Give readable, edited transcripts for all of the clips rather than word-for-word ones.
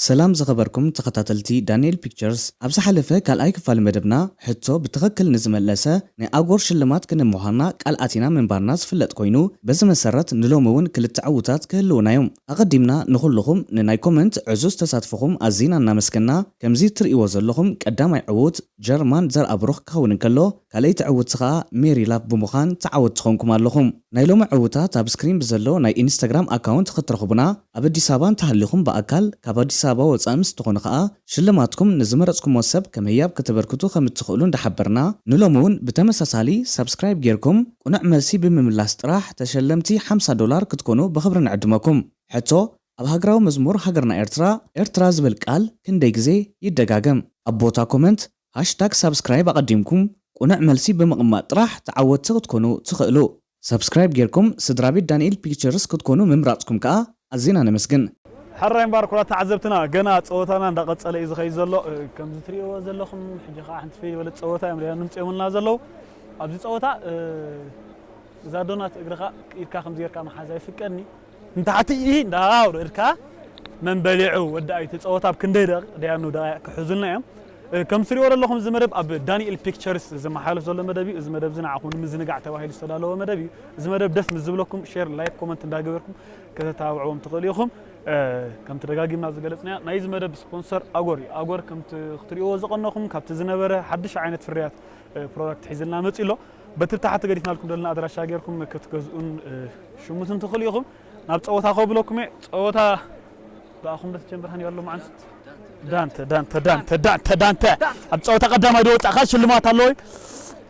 سلام زغبركم تخطاتلتي دانيال بيكتشرز أبز حلفة كالأي كفال مدبنا حتو بتغكل نزم اللسة ني أغور شلمات كن مهانا كالآتينا من بارناز فلت كوينو بز مسرت نلومون كل التعوتات كهلونا يوم أقدمنا نخلهم نناي كومنت عزوز تساتفخم أزينا نامسكنا كمزي ترئي وزلهم كدام عوت جرمان زر أبروخ كون كلو كالي تعوت سخا ميري لاف بمخان تعوت تخونكم اللهم نايلوم عوتات أب سكرين بزلو ناي إنستغرام أكاونت خطرخبنا أبدي سابان تحليخم بأكل كابدي سابا وصامس تخون خا شلماتكم نزمرصكم وسب كم هياب كتبركتو خم تخولون دحبرنا نلومون بتمساسالي سبسكرايب جيركم ونعمل سي بمملاس طراح تشلمتي $50 كتكونوا بخبر نعدمكم حتى أب هاجراو مزمور هاجرنا إرترا زبل قال كندي غزي يدغاغم أبوتا كومنت #سبسكرايب أقدمكم ونعمل سي بمقمات طراح تعودت تكونوا تخلو سبسكرايب جيركم سدرابي دانيال بيكتشرز كتكونوا ممراتكم كا أزينا نمسكن حرين بارك ولا تعذبتنا جنا صوتنا ندقصل إذا خي زلو كم تريو زلوكم حجة حنت في ولد صوتها يمري نمت يومنا زلو أبدي صوتها زادونات إجرا إركا خمزير كام حزاي فكرني أنت حتى داور إركا من بلعو وداي تصوتها بكندير ديانو دا كحزننا يوم كم تريو ولا لكم زمرب أب دانيال بيكتشرز زي ما حالف زول مدبي زمرب زنا عقون مزنقع تواهي الاستدلال مدبي زمرب دس مزبلكم شير لايك كومنت داقبركم كذا تابعوهم تقوليهم كم ترجعي من هذا نايز مدرب سبونسر أغور كم تختاريو زقناكم كابت زنبرة حدش عينت في الرياض برودكت حيزلنا متيلو بترتاح تقدر لكم دلنا أدرى شاجركم كتجزئون شو متن تخليهم نبت أوتها قبلكم أوتها بأخم بس جنبر هني والله معنست دانت أبت أوتها قدام هدوت أخش اللي ما تلوي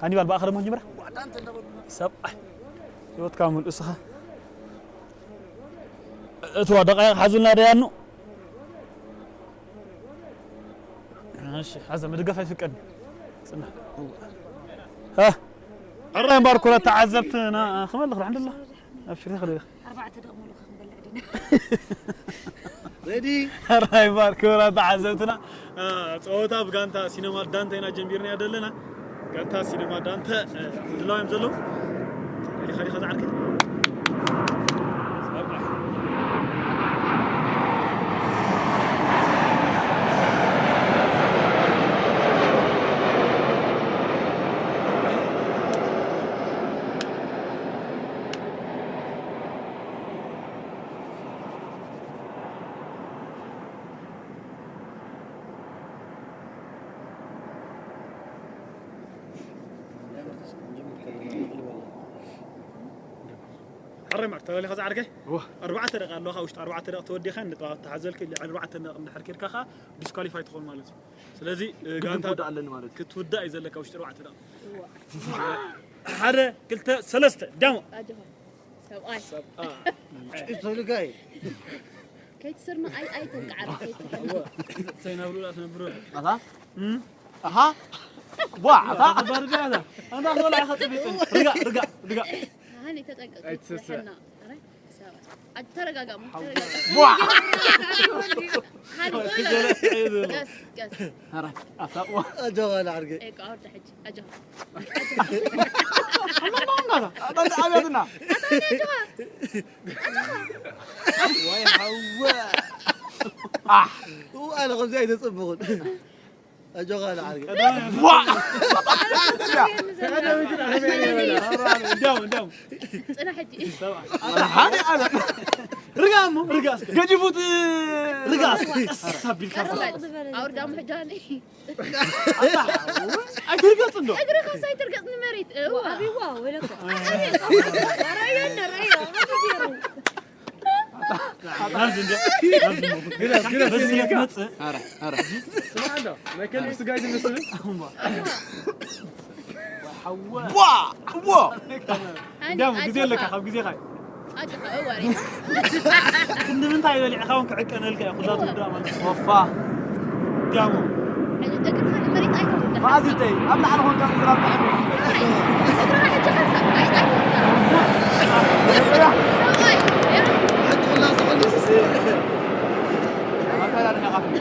هني بالبآخر مهم جمرة سب يوت كامل أسخة تو دقائق حزنا ريانو ماشي حزم مدقف يفكرني صنع ها الرين بارك ولا تعذبتنا خمل الحمد لله ابشري خلي 4 دقائق مولو خمبل ريدي الرين بارك ولا تعذبتنا صوتا بغانتا سينما دانتا هنا جنبيرنا يدلنا غانتا سينما دانتا دلاو يمزلو خلي خزعلك حرمك تقولي خذ عرقه 4 دقائق الله خوشت 4 دقائق تودي خن تحزلك اللي 4 دقائق من حركير كخا ديسكواليفاي تخون مالتي سلازي غانتا دعلن مالتي كتودا يزلك وش 4 دقائق حدا قلت ثلاثه دمو سبعي تقولي كيف تصير ما اي تنقعر سينابرو لا سينابرو اها واع اها برجع هذا انا ولا اخذ رجع هاني تتقق احنا ترى مو واع قس هرا اجوا على عرقي اي قعد تحج اجا الله ما ابيضنا وين هو وانا غزايد يصبغون اجوا على عرقي واع انا دام انا حجي انا رقاص قاعد يفوت رقاص سابي الكاسه اور دام حجاني اقرقص عنده اقرا خاصه ترقص نمريت ابي واو لك راينا ما تديروا كده بس هيك مص هرا سمعنا ما كان بس قاعد نسوي واو دام غزي لك اخو غزي خاي اجا اوري كنا من تاي ولي اخوك عقنا لك خذات الدراما وفا دامو اقرا خالي مريت ايتم ما ادري ابلع على هون كان زراب اقرا حاجه خاصه حتى والله صغير ما كان انا غافل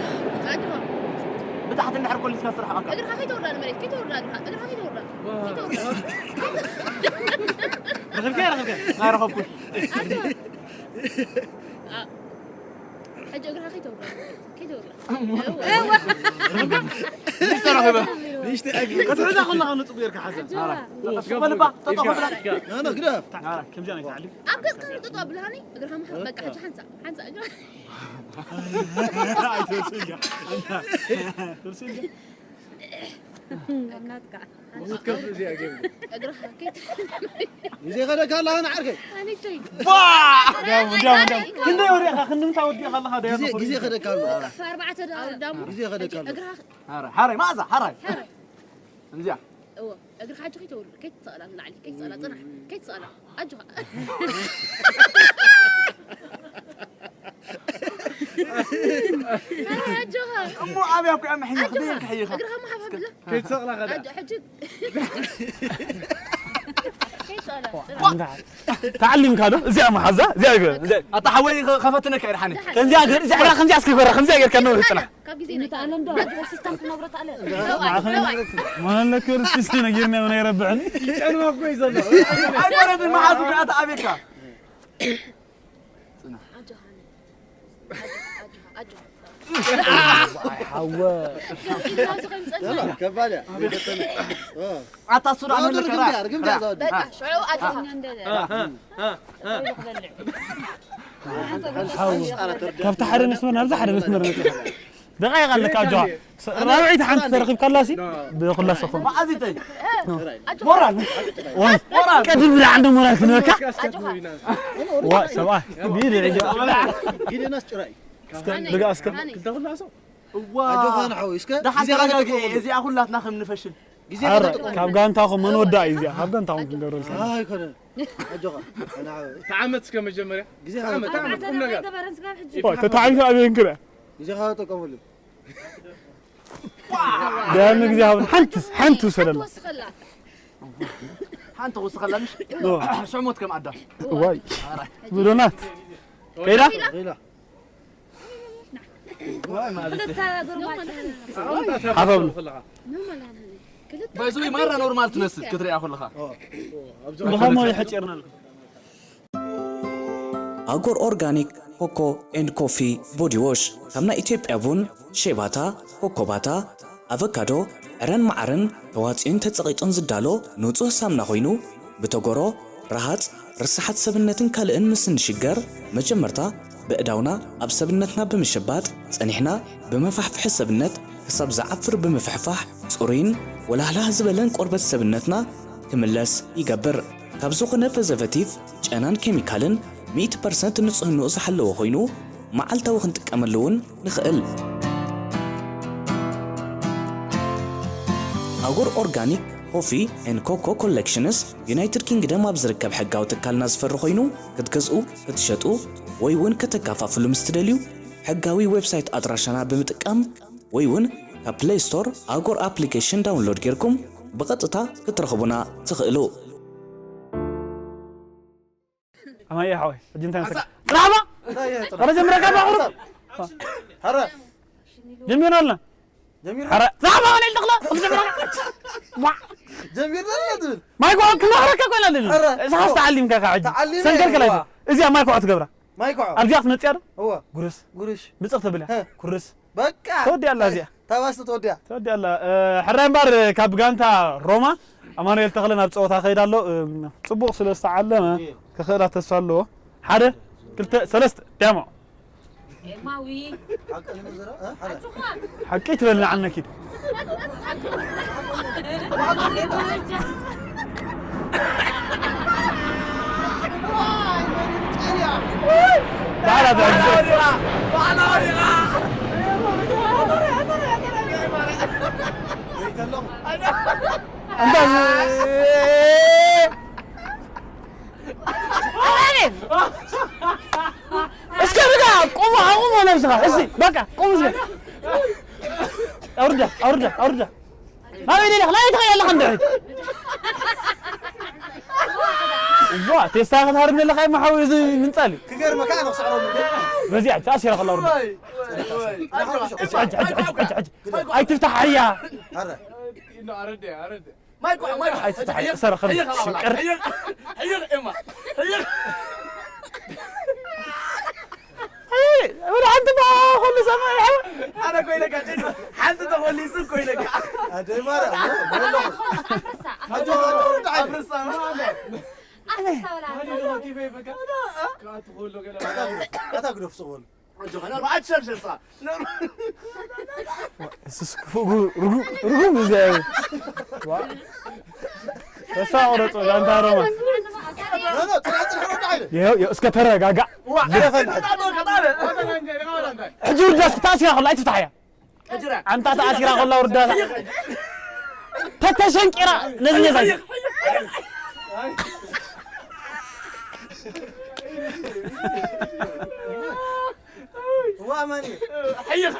بتحت النحر كل اسمه صراحه اكل اقرا خايت ورا المريت كيت ورا اقرا خايت ورا رغم كير غير خوكل حاجة أقرأها كي تورا ليش ترى ليش تأجل؟ كتحدى خلنا خلنا تطبيرك حسن قبل بقى تطبخ أنا قرأ كم جاني تعلم أبغى كم تطبخ بلهاني أقرأها محب بقى حاجة حنسى أقرأ أقرأها كيف زي غدا قال أنا عارف أنا شيء جام كنا يوريها خلنا نتعودي خلنا هذا جزء غدا قال فأربعة دام جزء غدا قال أقرأها حاري ما أزع حاري انزين أقرأ حاجة كي تقول كي تسأل أنا علي كي تسأل أنا كي تسأل أجوا أجوا مو عابي أكو أم حين خدين كحيخة أقرأها ما حب له كي تسأل غدا حجة كي تسأل تعلم كذا زي ما حزة زي أقول زي أتحوي خفتنا كيرحني كان زي أقول زي أقول خمسة أسكت برا خمسة أقول كانوا يطلع كاب جزينة تعلم ده سيستم نبرة عليه ما لك رسيسنا جيرنا ونا يربعني أنا ما كويس أنا أنا ولد المحاسب أنت أبيك حواء يلا كبالة أتصل عن الكرا بقى شعو أجوا كيف تحرر نسمر نرزح حرر نسمر دقيقة قال لك أجوا رابعي تحنت ترقب كلاسي بيقول سخون ما أزيتي مراد كذب اللي عنده مراد كنوكا وا سواء بيري عجوا جيني ناس تراي دقيقة أسكت تقول لا سو أجوا أنا حوي إسكا ده حاجة راجع إذا أقول لا تناخم نفشل كاب قان تاخذ من ودا إذا هبدن تاخذ كندور لك هاي كنا أجوا أنا تعمدت كم الجمرة؟ تعمد قمنا قال تتعرف أبين كذا جزء هذا تكمل ده نجزاه حنتو سلام حنت وصل لنش شو موت كم عدا واي بدونات كيدا غيلا حبابنا بايزوي مرة نورمال تنسد كتري أخذ لها بخام يحجرنا لكم أغور أورجانيك كوكو إند كوفي بودي ووش كمنا إثيوبيا بون شيباتا كوكوباتا أفوكادو رن معرن تواتين تتصقيتون زدالو نوصو سامنا خوينو بتوغورو راحت رسحت سبنتن كالئن مسن شجر مجمرتا بأداونا أب سبنتنا بمشبات صنيحنا بمفحفح سبنت حساب زعفر بمفحفح صورين ولا هلا زبلن قربت سبنتنا كملس يقبر كابزو خنا فزفتيف جانان كيميكالن 100% ንጹህንኡ ዝሓለዎ ኮይኑ መዓልታዊ ክንጥቀመሉ እውን ንኽእል ኣጉር ኦርጋኒክ ኮፊ ኤንድ ኮኮ ኮሌክሽንስ ዩናይትድ ኪንግደም ኣብ ዝርከብ ሕጋዊ ትካልና ዝፈሪ ኮይኑ ክትገዝኡ ክትሸጡ ወይ እውን ከተከፋፍሉ ምስ ትደልዩ ሕጋዊ ዌብሳይት ኣድራሻና ብምጥቃም ወይ እውን ካብ ፕሌይ ስቶር ኣጉር ኣፕሊኬሽን ዳውንሎድ ጌርኩም ብቐጥታ ክትረኽቡና ትኽእሉ أما يا حوي جنتين سك رابع رجع مركب أخرج هرا جميل ولا جميل هرا رابع ولا الدخلة جميل لا دول ما يقعد كل حركة ولا دل إذا خلاص تعلم كذا عادي سنكر كلا إذا ما يقعد كبره ما يقع أرجعت نتيار هو قرص قرش بتصرف بله قرص بكا تودي الله زيا تواست تودي الله حرام بار كابجانتا روما أما يلتقلنا بصوتها خير الله صبوق سلسة علمه كخيرات تسأله حدا قلت ثلاث جامع ماوي حكيت ولا عنك كده تعال اسكت بقى قوم نفسها اسي بقى قوم اسكت ارجع ما بيدي لك لا يتغير لك عندي وا تستاخذ هرب من لك ما حاول من طالب كغير مكانه صعروا رزيع تاسير خلاص اج اي تفتح عليها هرا إنه أرد ما يقع اي تفتح صار خلص حيق إما ولا عند ما خلي سماي أنا كويلك حد تقولي سو كويلك هذا ما رأى أفرسا هذا كيف يبقى كاتقول له كده أتاكل في صغول أنا ما عاد شرشر صار رجوم زي تساعرت أنت روما لا طلعت الحرب عينه يا اسكترى قاقع حجور جاس تاسيا خلاص تفتحيا أنت تاسيا خلاص وردا تتشن كرا نزل واماني حيخ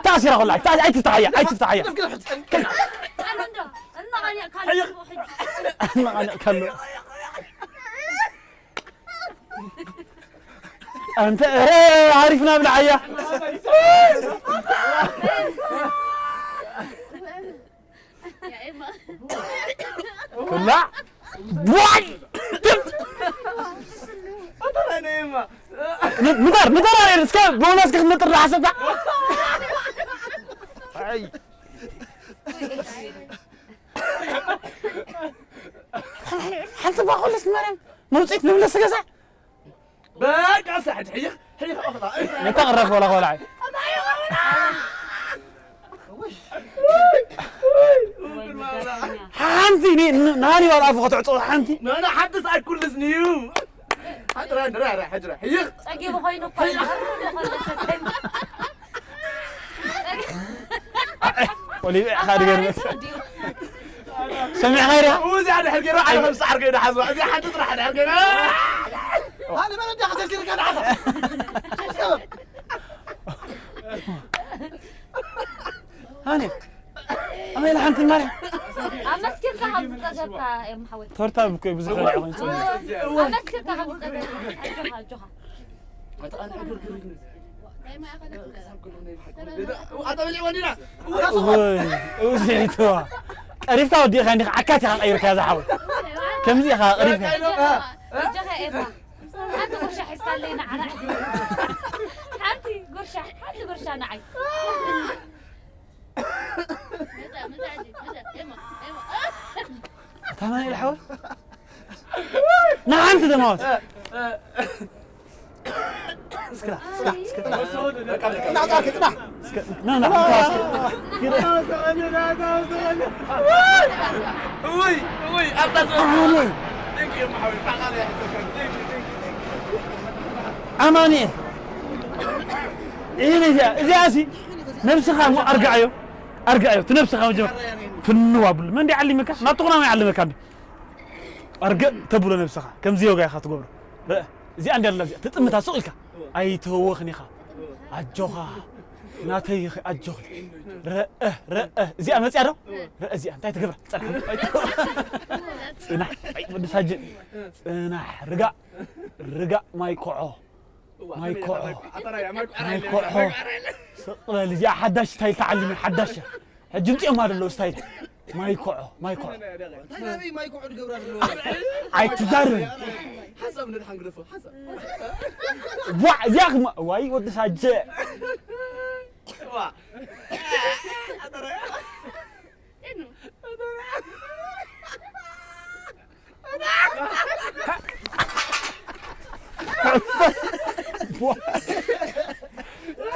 تاسيا خلاص تاسيا أي تفتحيا أنا كلو أنت عارفنا بالعيا يا إما كلا بوي أنا إما مدار على السكاب بوناس كيف نطر الحسد أي حتى بقول اسمه موسيقى نملة سجسة بقى صحت حيخ أخضع ما تغرق ولا عين حنتي ناني ولا أفقد تعطوا حنتي أنا حدث على كل سنيو حجرة حيخ أجيب خوينو قايم ولي خارج المس سمع غيرها وزي على حرقة راح على 5 حرقة حزوة زي حدث راح على حرقة هذا ما ندي حسن كذا كان حصل هاني أنا إلى حنتي مرة أمسكت هم تجربة يا محمد تورتا بكوي بزح العين أمسكت هم تجربة جوها وزيتوا عرفت أودي خليني عكاتي عن أي كذا حاول كم زي خا عرفت جوها إيه حتى قرشة حسن لينا على حتى قرشة نعي تمام الحول نعم تدموت اسكت نعطاك اطلع لا وي أبدا يا محمد أماني إيه إذا أسي نفسها مو أرجعيو تنفسها وجمع في النواب من دي علمك ما تقول ما يعلمك عندي أرجع تبول نفسها كم زيو جاي خاطر قبره زي عندي الله زي تتمتع سؤالك أي توخني خا أجوها ناتي أجوه رأه زي أنا سعره رأه زي أنت تكبر سنح أي بدي سجل سنح رجع ما يقعه اللي زي حداش ستايل تعلمي حداش جمتي ما له ستايل ما يقعه ما يقعد قبره أي تجارب حسب ندحن قرفه حسب زيك ما واي ودي سجل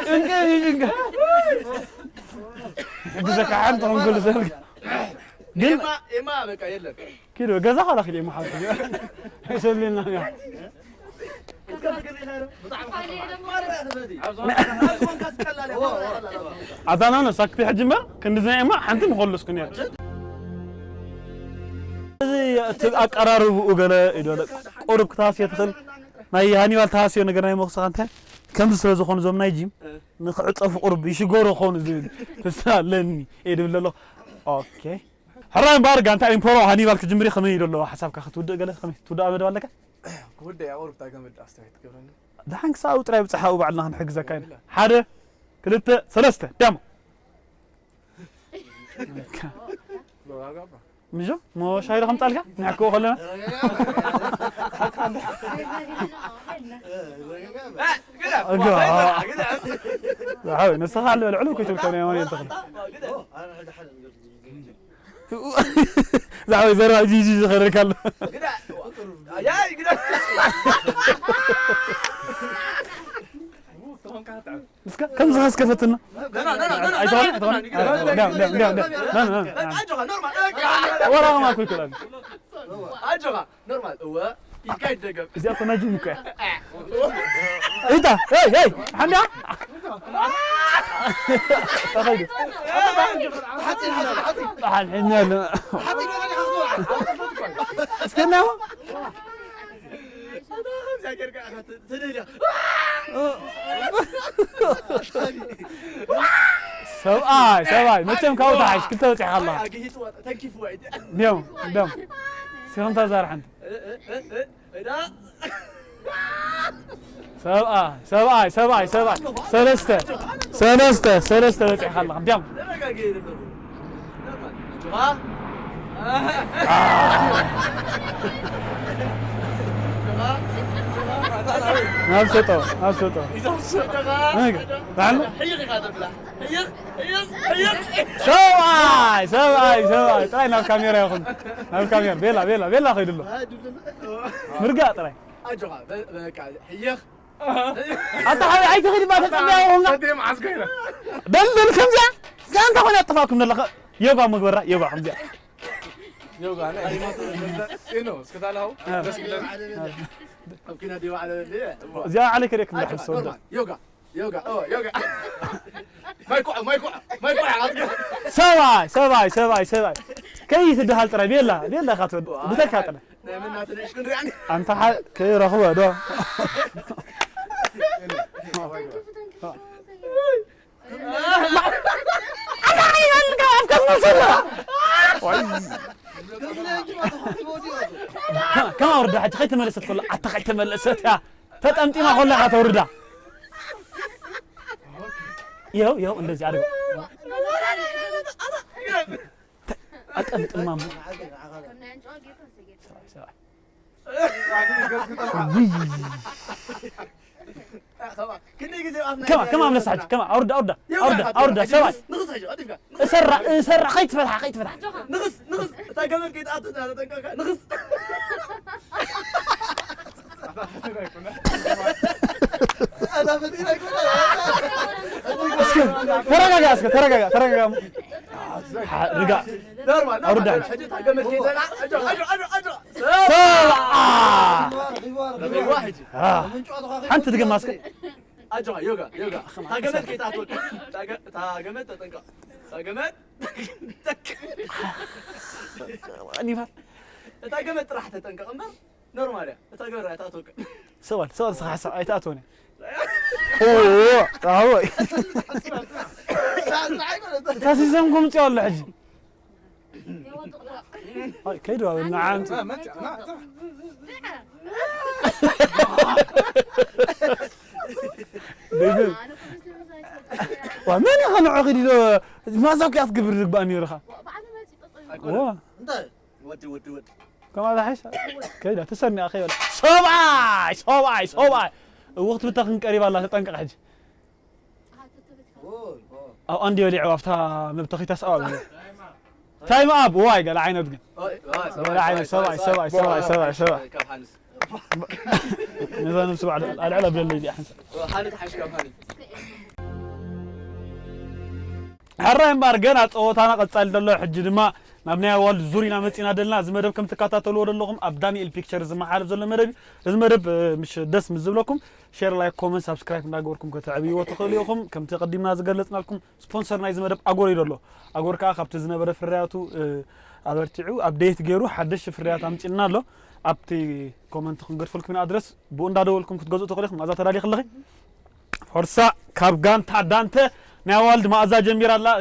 انك جزاك عنت نقول زلك إما بقى يلا كده جزاك الله خير محمد يسلم لنا أنا ساكت حجمه كن زي ما حنت مخلص كنيا زي أقرار وقنا إذا أورك تاسية تخل ما يهاني والتاسية نقرأي مخصوصا أنت كم سلسلة خون زوم نايجيم نخلط أف قرب يشجورو خون زين تسألني إيه ولا أوكي حرام بارجع أنت إمبورو هاني والكجمري خمير ولا حسابك أخذ تودا قال خمير تودا أبدا ولا كا كودي أورك تاجمد أستعيد كبرنا ده حنك ساوي ترى بتحاول بعدنا هنحجز كاين حدا كلتا ثلاثة دامو مجو مو شايل خم طالقة نحكو خلنا حاول نسخة على العلو كتب كوني ما ينتقل زعوي زرع جي خيرك الله يا كده كم زغس كفتنا لا ورا ما كل كلام اجرا نورمال هو يكايد دقم زي اكو نجمك انت هي حمد تخيل الحين اسكننا سواي متى مكاوت عايش كنت وتعي الله تنكيف وايد اليوم سيرم تزار عند سواي سلسته وتعي الله اليوم نفسته سواي طلعنا الكاميرا يا اخوي الكاميرا بيلا خيد له مرقا طلع اجرا حيخ انت عايز تغير ما تتعبوا والله قديم عسكري دلل خمسه كان تاخذ اتفاقكم من الله يبغى مقبره يبغى خمسه يوغا انا انو اسكت على هو بس كده ممكن اديو على ليه زي عليك ريك مدح السود يوغا يوغا ما يقع سواي كيف تدهال ترى بيلا خاطر بدك خاطر نعملنا تنش كن يعني انت كي رخوه دو كم أورده حتى خيت ملست كلها حتى خيت ملستها تتأمتي ما كلها هتورده يو እንደዚህ አድርገው አቀምጥ ማሙ كما ملسعج كما أورده سواي اسرع خيت فتح نغص تاقمت كيت نغص ترقق رجع نورمال أورده تاقمت كيت اجر واحد أنت تقول ماسك اجرا يوغا تاقمت كيت تاقمت تنقى تاقمت نيفال تاقمت راح تنقى امبر نورمال تاقمت راح تاتوك سوال صح اي تاتوني اوه هاوي تاسي زمكم تقول حجي هاي كيدو نعم ومن يخنع عقدي ما زاك يتقبر رقباني رخا ودي كما هذا حيش كيدا تسرني اخي ولا صوبعي وقت بتاخن قريب الله تطنقق حج او عندي ولي عوافتا مبتخي تسأل تايم اب واي قال عينه دقن قال عينه سواي نظام سبع العلب للي احسن حانت حاش كم هاني حراين بارغنا صوتانا قصال دلو حج دما نابنيا والد زورينا مصينا دلنا زمدب كم تكاتاتلو ودلكم اب دانيال بيكتشرز ما حارب زلو مدب زمدب مش دس مزبلكم شير لايك كومنت سبسكرايب ناغوركم كتعبيو تخليكم كم تقدمنا زغلصنا لكم سبونسر ناي زمدب اغور يدلو اغور كا خبت زنبره فرياتو ابرتيعو ابديت غيرو حدش فريات امچنالو ابتي كومنت خنغرفلكم ادرس بو اندادولكم كتغزو تخليكم مازا ترالي خلخي فرصا كابغان تادانته ناوالد مازا جمير الله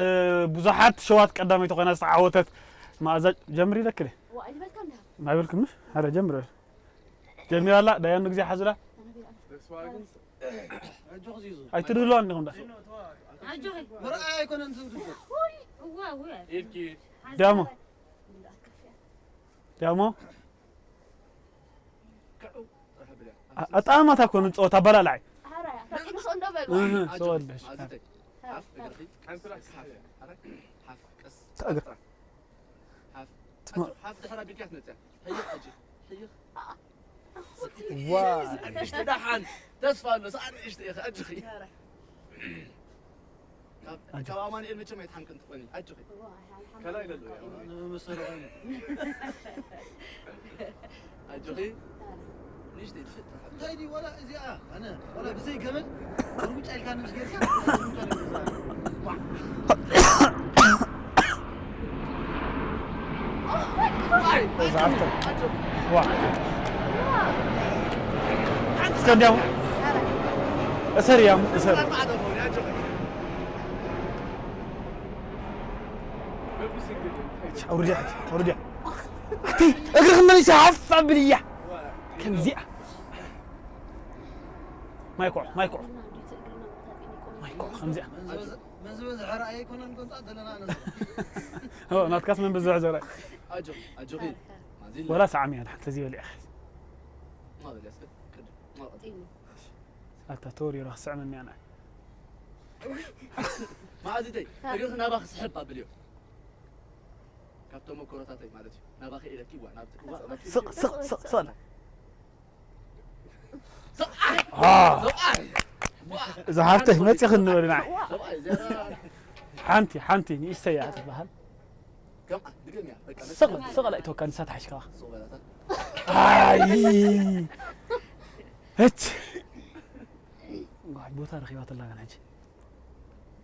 بزحات شوات قدامي تخينا صعوتت مازا جمري ذكري ما يبلكم مش هذا جمر جمير الله دايان غزي حزلا اي تدلو عندكم ده أجوهي برأي يكون أنت هو يبكي دامو أطعمة تكون صوتها بلا لاي سولش واو اشتدحن تصفى له صار اشتي اجخي كاب اماني المجه ما يتحن كنت قني اجخي كلا الى له مسرعين اجخي ليش تفتح زيدي ولا ازياء انا ولا بزي قبل ورجع لي كان مسكين زعفتك اسكن يوم اسر يوم اسر أورجع أختي أقرأ من يسحف عبلية كم زيا ما يقع خمزة من زوج حرائي كنا نقول أدلنا أنا هو نتكلم من بزوج زرع أجوغي ولا سامي هذا حتى زي اللي أخذ ما بدي أسكت حتى توري راح سعمني أنا ما أزيدي أقرأ نباخ سحب باليوم كابتن مكوراتي مالتي نباخ إلى كيوا نبت صل إذا حفته ما تأخذ نوري معي حنتي نيش سيارة بهال كم دقيقة صغل أيتو كان سات حشكا أي هت واحد بوتار خيوات الله كان هجي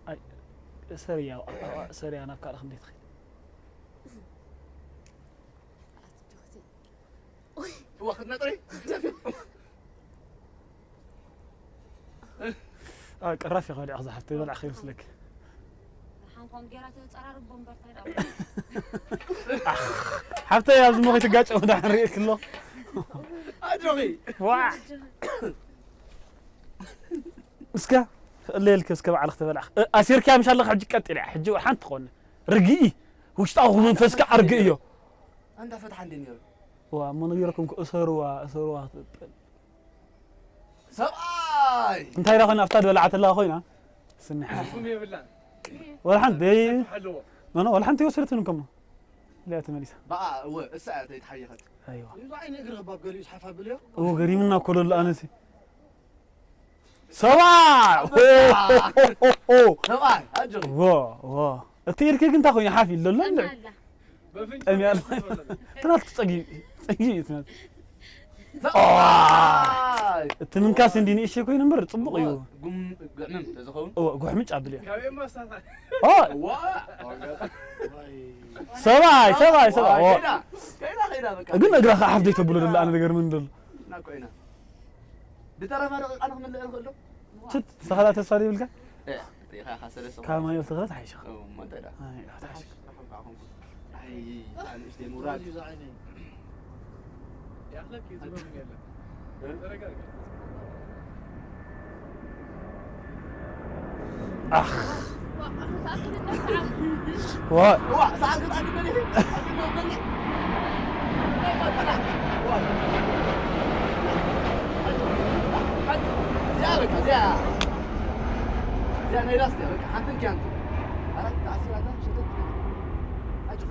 أي سريع أنا بكار خمدي تخي واخدنا طريق قرافي غالي أخذ حتى يضل أخير سلك حنكم جرات تصرر بومبر حتى يا زلمة تقاش وده حريق كله أجوغي واه اسكا الليل كسكا على اختبار أسير كام إن شاء الله حجي كتير حجي وحنت تقول رجعي وش تأخذ من فسك أرجعيه عندها فتح عندي ومن غيركم أسروا سبعاي انت هاي راخنا افتاد ولا عت الله اخوينا سنح قومي بالله ولا حد بي حلوه ما ولا حد يوصلت لكم لا تمليس بقى هو الساعه تتحيخت ايوه يزعين يقرأ باب قال يسحفها باليوم هو قريب منا كل الانسي سبع سبعاي اجري وا كثير كيف انت اخويا حافي لا لا امي الله تنال تصقي تنال التمن كاس عندي ايش يكون نمبر طبق يو قم قعمم تزخون قحمج عبلي كاوي ما استطاع سبعة كينا بك قلنا اقرا حفظي تبلو لا انا دغر من دل ناكوينا بترى انا من اللي اقول له شت سهلات الصاري بالك ايه يا خاصه لسه كما يلتغط عايشه ما تدري اي عايشه اي انا اشتي مراد يا اخلك يزبون يلا رجع اخ وا ساعه قطعت مني زيا نيراستي لك حنتن كانت أردت تعسير هذا شدت أجل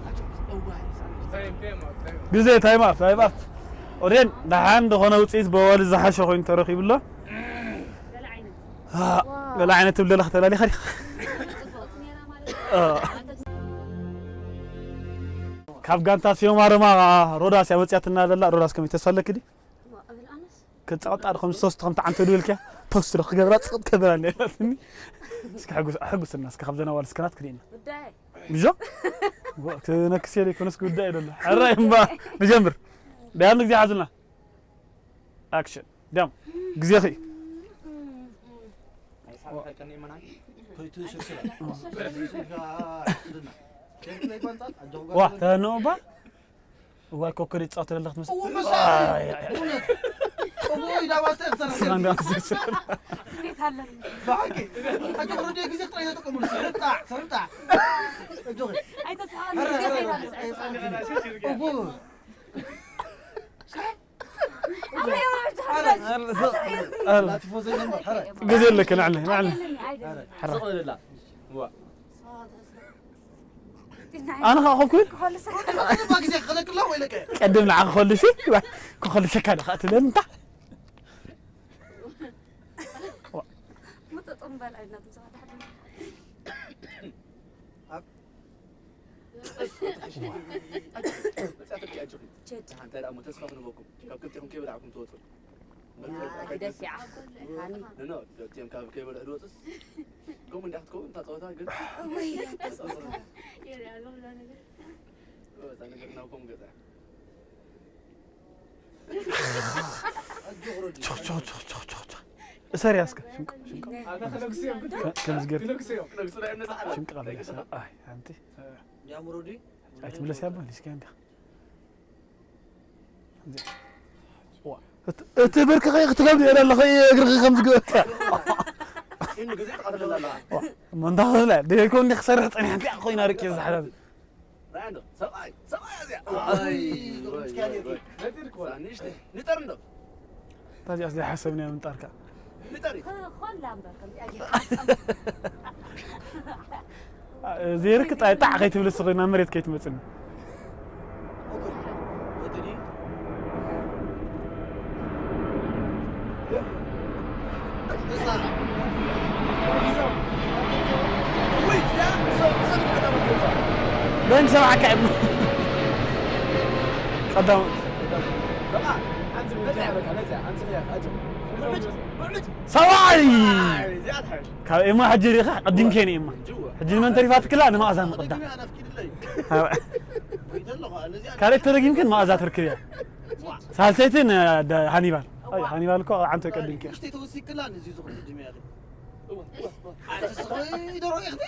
جزء تايمات ورين دحان دخنا وصيت بوال زحاش خوين ترخي بالله لا عينه تبدا الاختلالي خلي كاب غانتا سيو مارما روداس يوصياتنا دلا روداس كم تسفلك دي كتصقط 5 عنت دولك توسر خغبرات صد كبراني اسك حقس الناس كخبزنا ولا سكنات كدينا بداي بجو نكسيري كونس غداي دلا حرايم با نجمر دام نجي حزنا اكشن دام غزي اخي واه تنوبه هو كوكري تصاطر لك مس أبوي دا واستغفر خلنا باقي أجو ردي كذا طلعنا تقوم سرطع أجو أي تصحى أبو لا تفوزي لما حرق قزل لك انا عليه ما عليه صغر لا هو انا اخوك باقي زي خلك الله ويلك قدم لعق خلي شي خلي شكا دخلت انت متطنبل عندنا تصحى أنت لا متسفه من بكم كيف تكون كيف لعبكم توصل يا دسعة هاني لا تيم كيف لعبوا توصل قوم من تحتكم أنت صوتها قل ويا يا الله لا نقدر أنا قلنا لكم كذا ساري اسك شنك هذا خلوك سيوم كم زقر خلوك سيوم شنك قال انت يا مرودي تبلس يا بان ليش كان تبرك خي تقابل انا لا خي اقرا خمس قوت إنه جزيت قبل لا من ده لا ده يكون خسر حطني انت اخوينا ركز حدا راندو سواي يا لا تركوا نترندو تاجي اصلي حسبني من طاركه نتري خل لامبر زيرك طاع خي تبلس خوينا مريت كيت مصن بين سبعة كعب قدام سواي كا إما حجري خا قديم كيني إما حجري من تريفات كلها أنا ما أزال قدام كاركتر يمكن ما أزال تركيا سالسيتين هانيبال أي هانيبال كو عم تقدم كي اشتي توسي كلها نزي زخرج الجميع يدور يخدي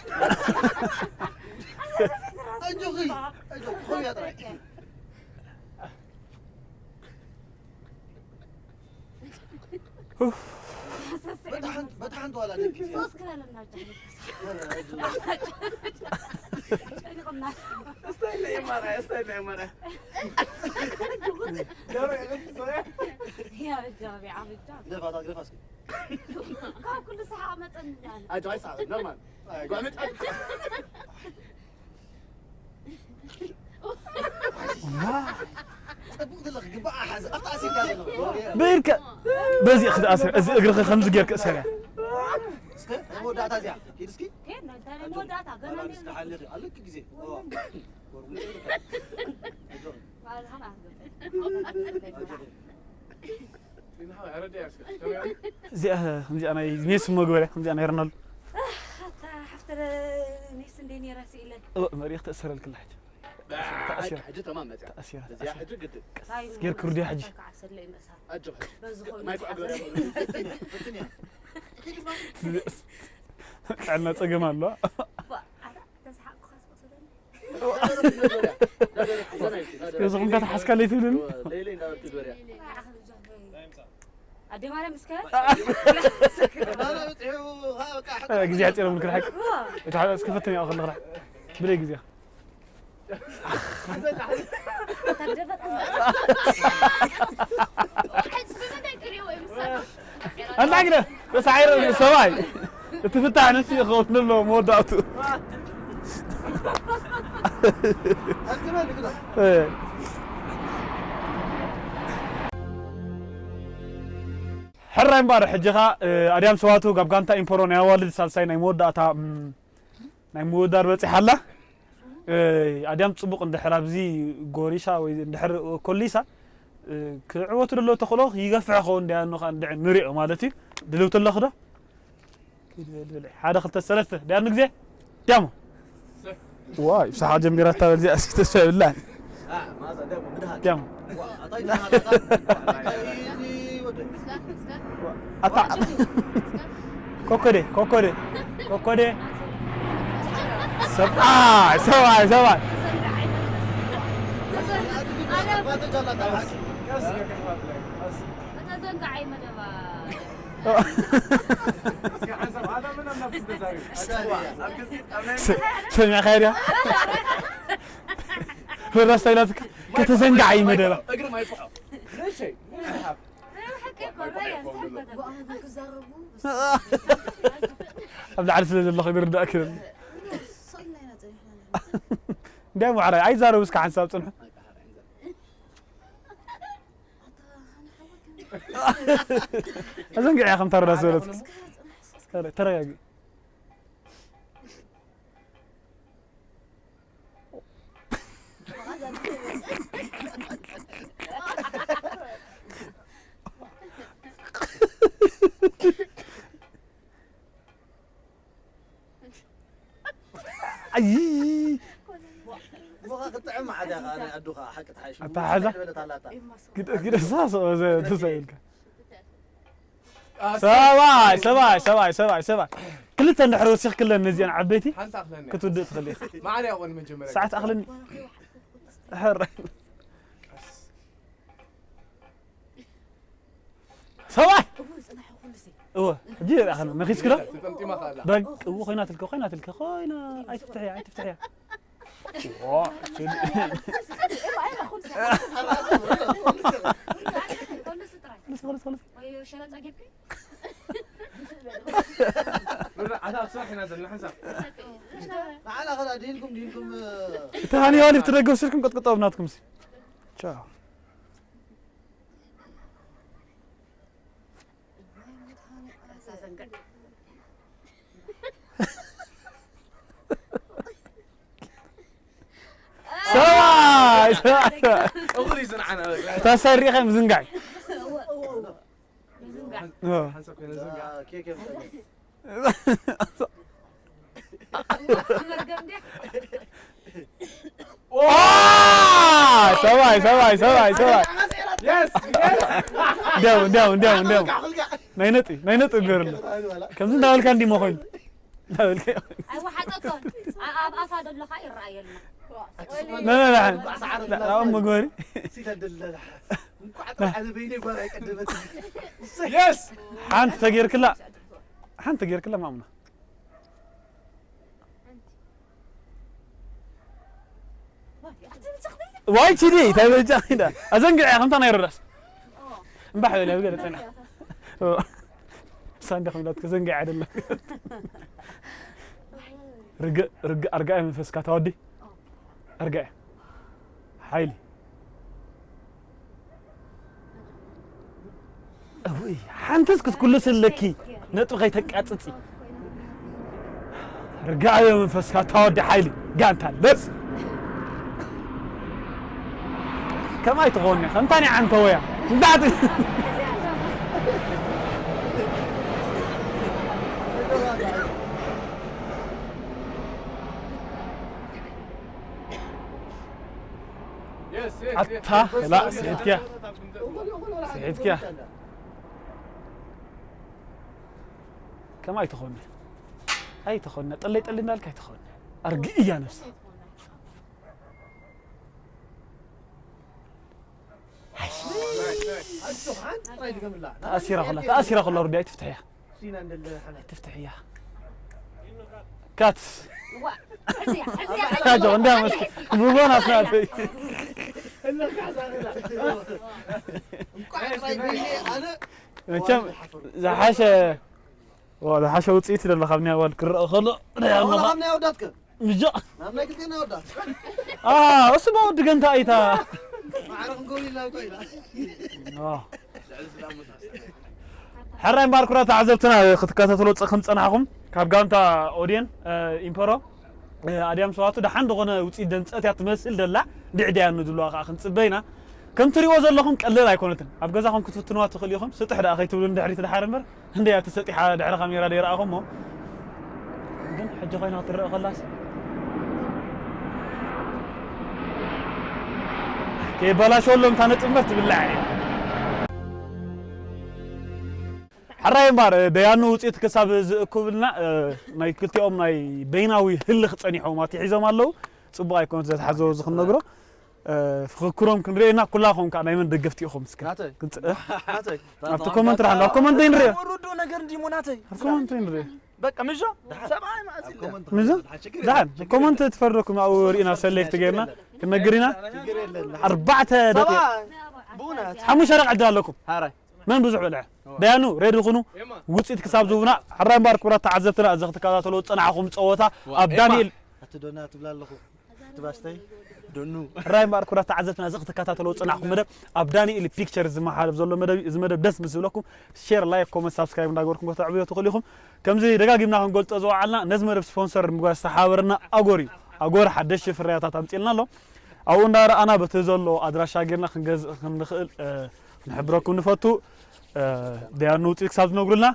أجوغي خويا طريق بتحنت ولا نبكي فيها فوز كلا لنا استنى يا مرة يا رجال عم الجاب قرف هذا قرف اسكت كل ساعة متن أجو ساعة نورمال قامت أبغى لك قبعة حز أقاسي كذا بيرك بزي أخذ أسر أقرأ خمس جير كسرة سكت هو داتا زيا كيدسكي كين انت مو داتا قلنا استحال لي عليك جزي زي أنا ميس مقولة زي أنا يرنال حفتر نيس ديني راسي إلى مريخ تأثر الكل حاجة تأثير حاجة تمام تأثير زي حاجة قد غير كردي حاجة أجو ما يكون عندنا تقم الله يزغم كات حسك اللي تقولين ليلين دار تدوريا أدي ما لمسك جزية تيرو من كل حاجة تعال اسكفتني أخذ الغرح بلي جزية أنا عقله بس عير سواي تفتح نفسي أخوت له مو دعته حرة مبارح حجها أريام سواتو قبقانتا إمبورو نيوالد سالساي نيمود داتا نيمود دار بس حلا أريام تصبق اندحر بزي غوريشا ويندحر كوليسا كعوت له تخلق يقفع خون ده إنه خان ده نريء مالتي دلو تلاخده هذا خلت الثلاثة ده نجزي كم واي بصح جميرة ترى زي أسكت الشيء بالله ما صدق بدها كم أطع كوكودي سبعة هذا من النفس الدزاري سمع خير يا فرا ستايلاتك كتزنقع يمدبا اقرا ما يطلعوا ليش شيء قبل عرس الله خير رداك دايما عراي عايز اروس كان حساب صنح ازنقع يا خم ترى راسولك ترى اي بغا قطعم عدا انا ادوخا حق تحاش انت حاجه كده صاصه زي تسالك سبع كلتا نحرو سيخ كلنا نزيان عبيتي حنت اخلني كنت ودي تخليه ما علي اول من جمره ساعات اخلني حر سبع هو جي اخنا ما خيس كده انت ما خاله دق هو خينات خينا اي تفتحي واه خلص عذاب صح نازل نحسب معنا خلا دينكم تهاني هوني بترقوا سيركم قطقطوا بناتكم سي تشاو سواي اغري زنعنا تسري خيم زنقعي حسب كنا زنقع كيف سواي يس داون ناينطي غيرنا كم زين داول كان دي مخوين داول كان ايوا حططون افاد الله خير راينا لا ام غوري سيدل قعد على بيني ولا يقدمت يس حنت تغير كلا مامنا واي تشدي تبي جاينا ازنقع يا خمسة يرس مبحث له قال انا صندوق من تزنقع عدل ارجع من فسكا تودي ارجع حيلي اوي حنتسكت كل سلكي نطو غي تقاصصي رجع من فسكا تودي حيلي قانتال بس كما يتغوني خنتاني عن تويا بعد حتى لا سعيدك كما يتغوني هاي تخوني طلي مالك هاي تخوني ارقي يا نفسي تأثير خلا ردي تفتحيها تفتحيها كات هذا عندها مشكلة بوغونا فاتي كم زحاشة ولا حاشة وتصيت لله خبني أول كرر خلا والله خبني أوداتك مجا نعم قلت أنا أودات أسمع ودك أنت أيتها ما أعرف نقول إلا وطيلا حرام باركورات عزبتنا كتكاتلو تصخم صنعكم كاب غانتا اودين امبرو اديام سواتو دحان دغونه وصي دنصت يتمثل دلا دعديا ندلو خا خنصبينا كم تريو زلكم قلل ايكونتن اب غزاكم كتفتنوا تخليكم سطح دا اخي تبلون دحري تدحرمر هنديا تسطيحه دحر كاميرا ديراكم مو ግን ሕጂ ኮይና ትረአ خلاص كيبلاشولم تنطمت بالله حراي مار ديانو وصيت كساب زكبلنا ناي كلتيوم ناي بيناوي هلخ صنيحو ماتي حيزم الله صبا يكون زت حزو زخ نغرو فخكرهم كنرينا كلهم كان دايما دغفتيهم مسك ناتي كنت ناتي عرفت كومنت راح لو كومنت نري ورودو نجر دي موناتي كومنت نري بقى مجا سبعي ما أزيد مزه زعل كومنت تفرقوا او رينا سلكت جينا كنغرينا 4 دقيقة بونات حمو شرق عدل لكم هاراي من بزح بلع ديانو ريد خنو وصيت كساب زوبنا حراي مبارك ورا تعزبتنا ازخت كاتاتلو صنعكم صوتا اب دانيال اتدونا تبلا لكم تباستي دونو حراي مبارك ورا تعزبتنا ازخت كاتاتلو صنعكم مدب اب دانيال بيكتشرز ما حالف زلو مدب از مدب دس مسلكم شير لايك كومنت سبسكرايب ناغوركم تعبيو تخليكم كمزي دغاغيمنا كنقول تزوعلنا نزمر سبونسر مغاس تحاورنا اغور حدش فرياتات امطيلنا له او ندار انا بتزلو ادراشا غيرنا خنغز خنخل نحبركم نفتو ديانو تيك ساب نقولنا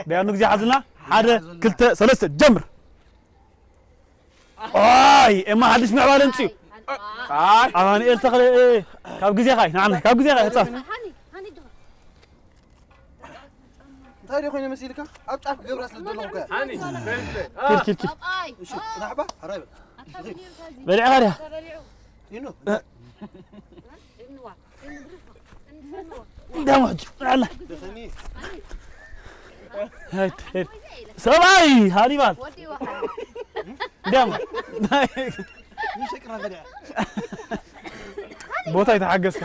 ديانو جي حزنا حدا كلت ثلاثه جمر اي اما حدش معبال انتي انا التقل ايه كاب غزي خاي نعم كاب غزي خاي صاف هاني دغ تايري خويا مسيلك اطاف قبراس لدلهم كا هاني كيف اي شو مرحبا حرايب بلع غاليه ينو دمج الله دخلني هاي سباي هاني مال ودي واحد دم شكرا غدع بوتا يتحقس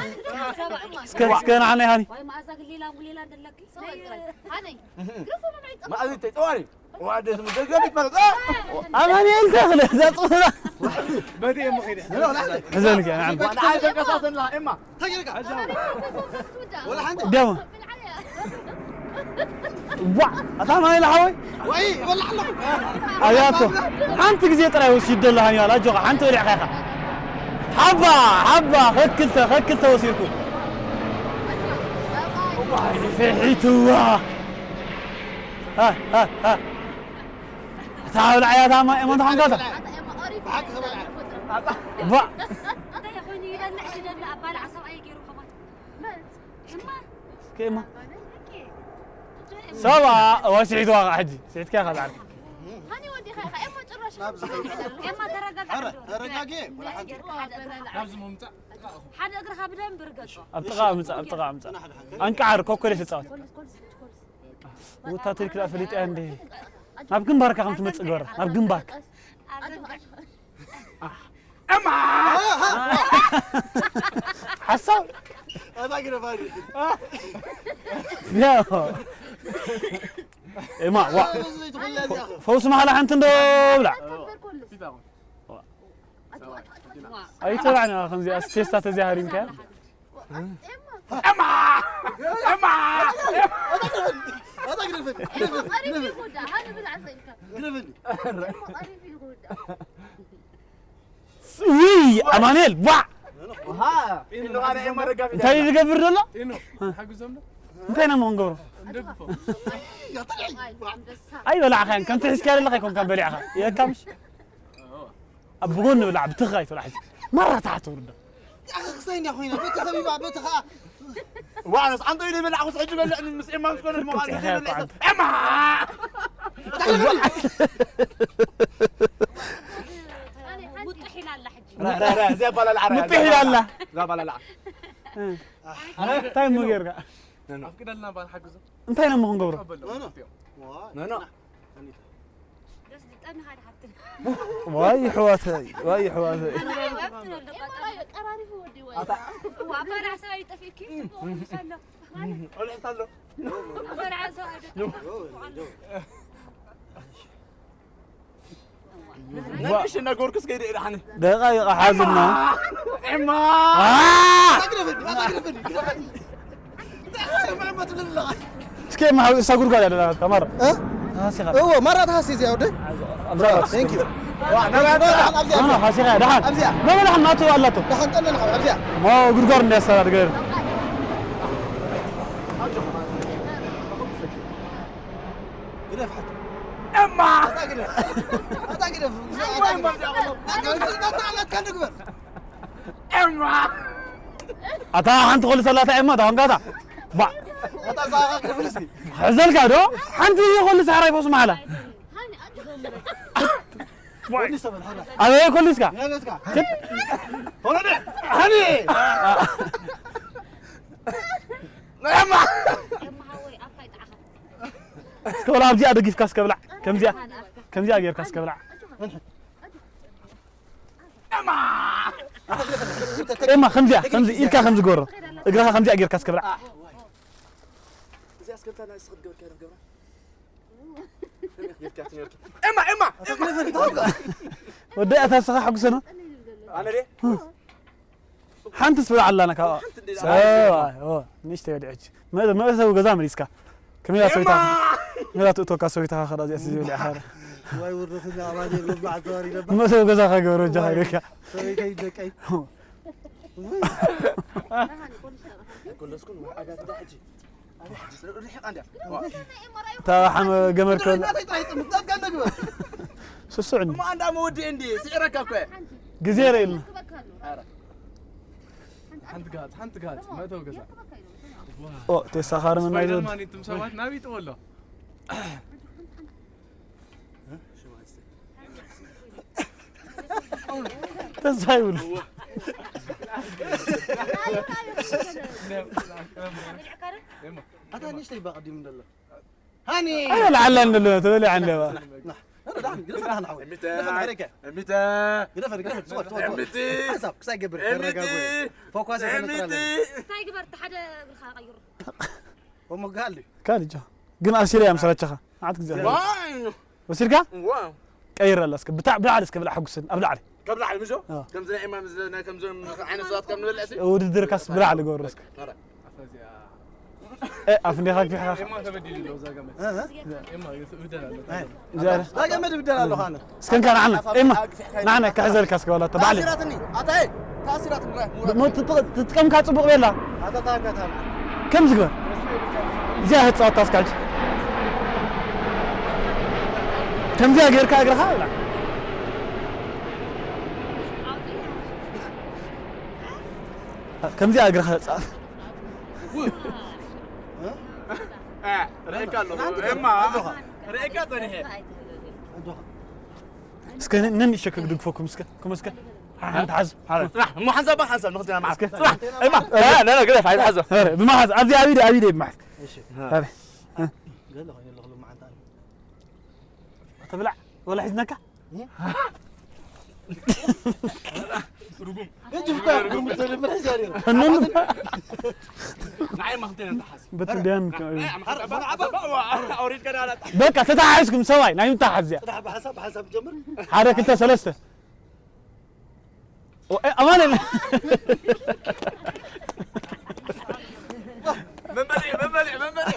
سكن عني هاني واي ما ازاق ليلا دلك هاني ما أزيد تطوري وعد اسمه دقابيت مالك اماني الدخل ذات بدي ام خير هذلك يا عم وانا عايز قصاص لها اما تجرك ولا حد دم وا اتاماني لحوي وي ولا حلق اياتو انت غزي طراي وسيد الله يا لا جوق انت ولي خيخه حبه خكلته وسيركم والله في حيتوا ها تعال عياتا ما انت حنقطع بحق سبع با يا خويا يلا نحشد ابال عصب اي غيرو كمان كيما سوا وسعيد واقع حجي سعيد كيف هذا عارف هاني ودي خيخه اما ترش اما درجه رجاجي ولا حد نفس ممتع حد اقرا بدم برقص ابتغاء انقعر كوكولي تتصاوت وتا تلك الافليت عندي ناب جنبارك خمس متصغور ناب جنبارك اما حسن هذا كده فادي يا اما وا فوس ما له انت ندبلا اي تبعنا خنزي استيستا تزهرين كان اما هذا كده فادي قريب يقول هذا بالعسل كده فادي قريب يقول وي امانيل وا ها انه انا اما رجاجي انت اللي تقبر له انو حق زمنا انت انا مونغور ندفو يا طلعي ايوه لا اخي كم تحس كان لك يكون كان بلع اخي يا كمش ابغون نلعب تخايت ولا حاجه مره تحت ورد يا اخي قصين يا اخوينا بنت خبيبه بنت خا وعنس عنده يلي من عقص عجبه لأن المسئين ما مسكون المعارضين اما مطحي لا حجي لا زي بالا العرا مطيح الله زي بالا العرا تايم مغيرك افكر لنا بان حق زم انت انا مونغور نو بس انا هذا حتى واي حواتي قراري هو ودي وين وابان عسى يطفيك مسلا ولا صلوا ابان عسى نمشي نقول كس كيدي رحني دقائق حازمنا اما سكي ما ساغور قال هذا كمر هو مرة هاسي زي ودي ثانك يو انا حاسي دحان ما ولا ما تو الله تو دحان قلنا نحو ابزيا ما غرغر الناس صار غير كده فحت اما هذا كده وين برجع والله كان نقبل اما اتا انت قول صلاه اما ده انقطع با هذا صاغ فلسطين حزل كادو انت يقول سعر يفوز معله هاني ولي سبل هلا أنا كل إسكا يا نسكا هلا هني يما هوي أبقى يتعخر كولا أبدي أدقي في كاس كبلع كم زي أجير كاس كبلع إما خمسة إلك خمسة جورة إقراها خمسة أجير كاس كبلع زي اسكت انا اسقط قبل كده اما ودي أتاسخ حق سنة انا ليه حنت سبع على أنا كا أوه نيشتي ودي أجي ما أسوي جزام ريسكا كم يا سويتها ملا تأتوكا سويتها خلاص يا سيدي لي آخر واي ورثنا عمادي بلبع دوري لبع ما أسوي جزام خا جورو جاهريكا سوي كي دكاي كل سكون حاجه كده حجي ريح عندك تا حم جمر كل لا تطيح مقدام كان نقول سسعني ما عندها مودي عندي سعرك اكو جزيرة إلنا حنت قاد ما تو قزا أو تسخر من نايدود ما انتم سوات نبي تقول له تزايول هذا نيش تبغى قديم من الله هاني أنا لعلنا اللي تقولي عنه انا دعم قرف انا حاول قرف عليك متى قرف صوت متى حسب كسا قبر فوق واسع تاي قبرت حدا بالخا غير وما قال لي كان جا قلنا أسير يا مسرتشخ عاد كذا واو وسيركا واو كير الله اسك بتاع بلع اسك بلع حق سن ابلع علي قبل على مشو كم زين امام زين كم زين عين صوت كم للاسف ودير كاس بلع علي جور اسك ايه افندي خاك في حاجه ما تبدي له زاغم ها اما يبدل له جاري لا جمد بدل له انا اسكن كان عنا اما نعنا كحزل كاسك ولا تبع لي تاثيراتني اتاي تاثيرات مو تتكم كاصبق بيلا هذا طاقه انا كم زغر زي تصوت تاسكاج كم زي غير كاغر خالا كم زي اغر خاص ريك له اما ريك تني اسكن نن شكك دقفكم اسكن كم اسكن انت حزب صح مو حسب حسب ناخذنا معك صح ايما لا لا كده فايز حسب بما حزب ابي بمحك هذا قال له يلا غلو معنا ثاني تبلع ولا حزنك انت فكر مسوي من حجاري فنون معي ما خدنا انت حاسب بتديان اوريك انا بقى تتعايزكم سواي نايم تحز حسب جمر حضرتك انت ثلاثه امان من بدي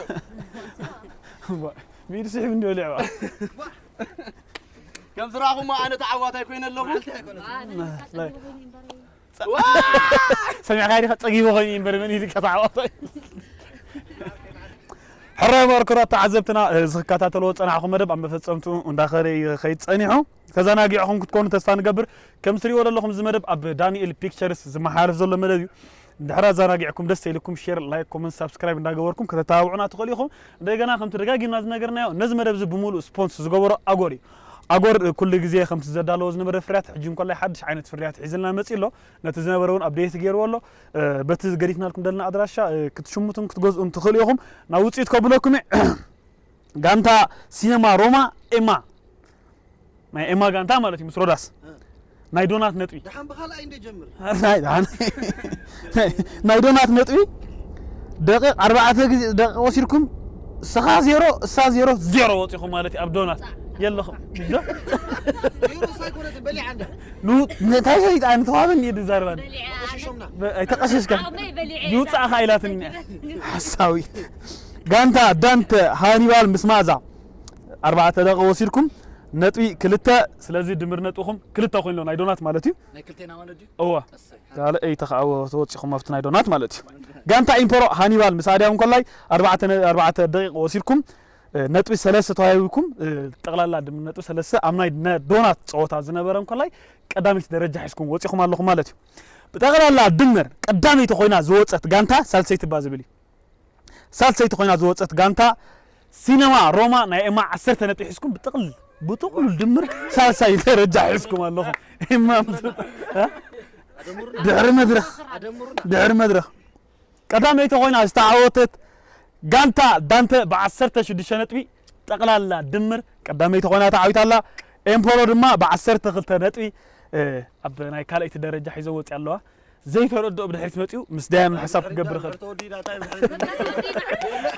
بيرسح من دولع كم صراحه ما انا تعوات يكون له سمع غيري صقيبه خوين برمني لك تعوات حرام وركرات تعذبتنا زكاتاتلو صنعكم مدب ام بفصمتو انداخري خيت صنيحو كذا ناغيعكم كتكونوا تسفا نغبر كم سري وللكم زمدب اب دانيال بيكتشرز زمحارف زلو مدب دحرا زناغيعكم دس يلكم شير لايك كومنت سبسكرايب እንዳገበርኩም ከተታውዑና ትኸሊኹም እንደገና ከም ተደጋጊምና ዝነገርናዮ ነዚ መደብ ዝብሙሉ ስፖንስ ዝገበሮ አጎሪ አጎር ኩሉ ግዜ ከም ተዘዳለው ዝነበረ ፍርያት ሕጂም ኮላይ ሓድሽ ዓይነት ፍርያት ሒዝልና መጽኢሎ ነቲ ዝነበረውን አፕዴት ገይርዎሎ በቲ ዝገሪፍናልኩም ደልና አድራሻ ክትሽሙቱን ክትገዝኡን ትኸሊኹም ና ውጽኢት ከብለኩም ጋንታ ሲነማ ሮማ ኤማ ማይ ኤማ ጋንታ ማለት ምስ ሮዳስ ናይ ዶናት ነጥቢ دحين بخلا عندي جمر ናይ ዶናት ነጥቢ دقيق 4 ግዜ دقيق ወሲርኩም ስኻ 0 እሳ 0 0 ወፂኹም ማለት ኣብ ዶናት የለኹም يورو سايكونة بلي عنده نو نتاي شيطان توابن يد زاربان اي تقششك يوصع خايلاتني حساوي غانتا دانت هانيبال مسمازا 4 دقيقه وسيركم نطوي كلتا سلازي دمر نطوخم كلتا خوين لو نايدونات مالتي نايكلتينا مالدي اوه قال اي تخاو توصيخم مفت نايدونات مالتي غانتا امبرو هانيبال مساديام كلاي 4 دقيقه وسيركم نطوي 3 ተዋይኩም ጠቅላላ ደም ነጥብ 3 አምናይ ዶናት ጾታ ዝነበረን ኮላይ ቀዳሚት ደረጃ ሒስኩም ወጪኹም ኣለኹም ማለት እዩ በጠቅላላ ድምር ቀዳሚት ኮይና ዝወፀት ጋንታ ሳልሰይት ባዝብሊ ሳልሰይት ኮይና ዝወፀት ጋንታ ሲነማ ሮማ ናይ ኤማ 10 ነጥብ ሒስኩም በጥቅል بتقول دمر ساسا يترجع حسكم الله إمام دعر مدرخ قدام يتوين استعوتت جانتا دانتا بعسرت شديشة نتبي تقلال دمر قدام يتوين تعويت الله إمبولو دما بعسرت غلطة نتبي أبنا يكالي تدرجة حيزوت الله زي فرد أبدا حيث متيو مسدايم الحساب قبر خير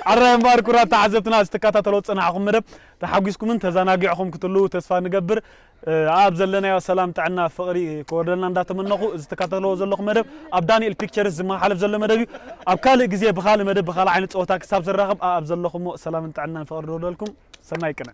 عرّا مبارك ورا تعزبتنا استكاتا تلوت أنا عقم مرب تحاجزكم أنت زناقي عقم كتلو تسفى نقبر زلنا يا سلام تعنا فقري كوردنا ندات منقو استكاتا تلو زلق مرب أبداني البيكتشرز ما حلف زل مربي أبكالي جزية بخال مرب بخال عينت أوتاك ساب زرقب زلقهم سلام تعنا فقر لكم سنايكنا